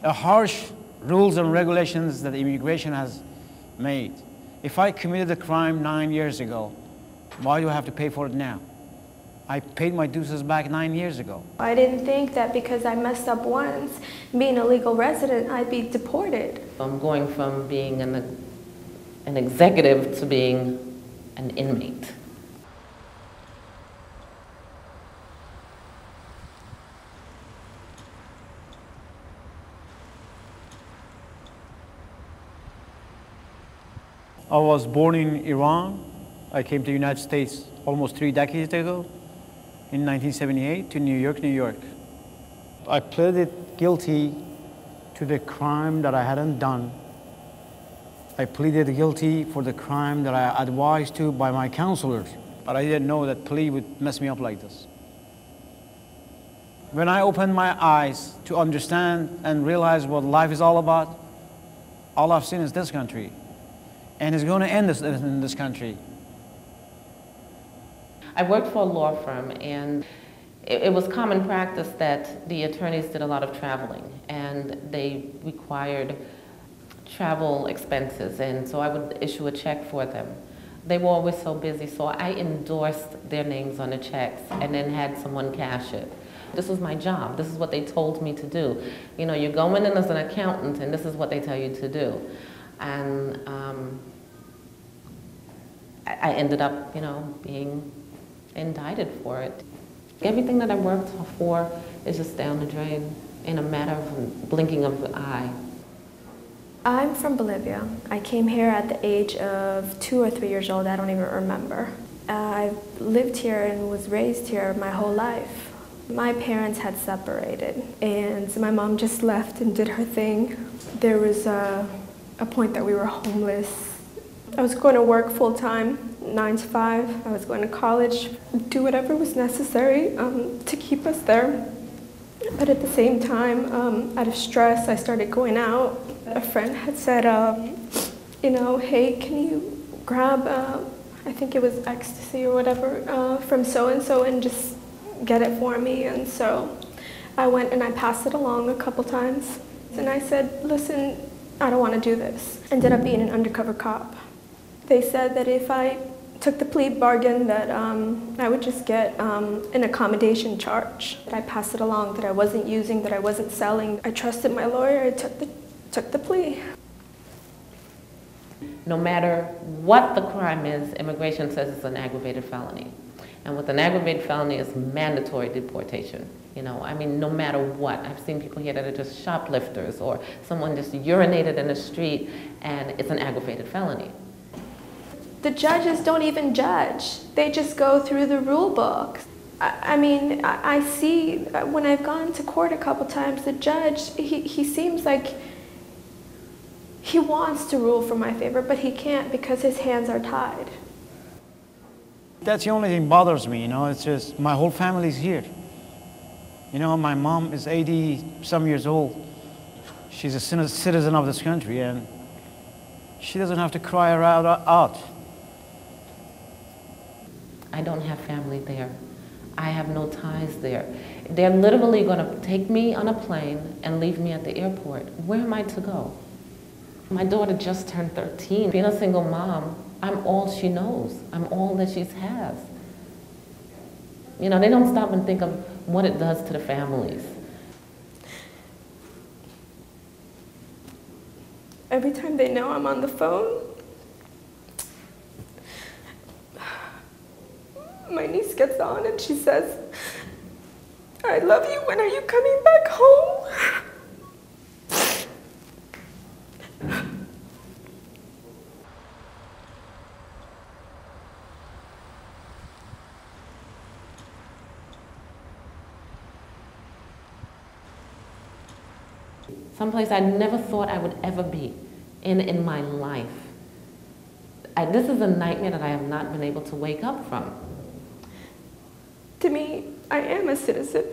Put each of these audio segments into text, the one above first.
The harsh rules and regulations that immigration has made. If I committed a crime 9 years ago, why do I have to pay for it now? I paid my dues back 9 years ago. I didn't think that because I messed up once, being a legal resident, I'd be deported. I'm going from being an executive to being an inmate. I was born in Iran. I came to the United States almost 3 decades ago, in 1978, to New York. I pleaded guilty to the crime that I hadn't done. I pleaded guilty for the crime that I advised to by my counselors, but I didn't know that plea would mess me up like this. When I opened my eyes to understand and realize what life is all about, all I've seen is this country, and it's going to end in this country. I worked for a law firm, and it was common practice that the attorneys did a lot of traveling, and they required travel expenses, and so I would issue a check for them. They were always so busy, so I endorsed their names on the checks and then had someone cash it. This was my job. This is what they told me to do. You know, you're going in as an accountant, and this is what they tell you to do. And I ended up, you know, being indicted for it. Everything that I worked for is just down the drain in a matter of blinking of an eye. I'm from Bolivia. I came here at the age of 2 or 3 years old. I don't even remember. I've lived here and was raised here my whole life. My parents had separated, and my mom just left and did her thing. There was a point that we were homeless. I was going to work full-time, 9 to 5. I was going to college, do whatever was necessary to keep us there. But at the same time, out of stress, I started going out. A friend had said, you know, hey, can you grab, I think it was ecstasy or whatever, from so-and-so and just get it for me. And so I went and I passed it along a couple times. And I said, listen, I don't want to do this. Ended up being an undercover cop. They said that if I took the plea bargain that I would just get an accommodation charge. I passed it along that I wasn't using, that I wasn't selling. I trusted my lawyer, I took the plea. No matter what the crime is, immigration says it's an aggravated felony. And with an aggravated felony, it's mandatory deportation. You know, I mean, no matter what. I've seen people here that are just shoplifters, or someone just urinated in the street, and it's an aggravated felony. The judges don't even judge. They just go through the rule book. I mean, I see when I've gone to court a couple times, the judge, he seems like he wants to rule for my favor, but he can't because his hands are tied. That's the only thing that bothers me, you know, it's just my whole family's here. You know, my mom is 80-some years old. She's a citizen of this country, and she doesn't have to cry her out. I don't have family there. I have no ties there. They're literally going to take me on a plane and leave me at the airport. Where am I to go? My daughter just turned 13. Being a single mom, I'm all she knows. I'm all that she has. You know, they don't stop and think of what it does to the families. Every time they know I'm on the phone, my niece gets on and she says, I love you, when are you coming back home? Someplace I never thought I would ever be in my life. This is a nightmare that I have not been able to wake up from. To me, I am a citizen.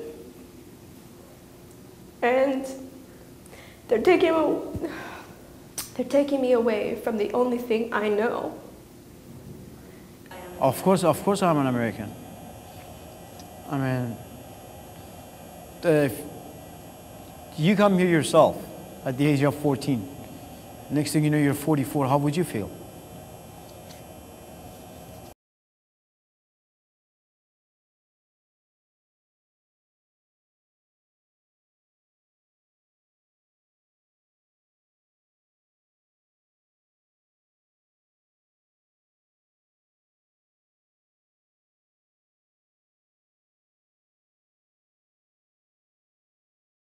And they're taking me away from the only thing I know. Of course I'm an American. I mean, if you come here yourself, at the age of 14. Next thing you know, you're 44. How would you feel?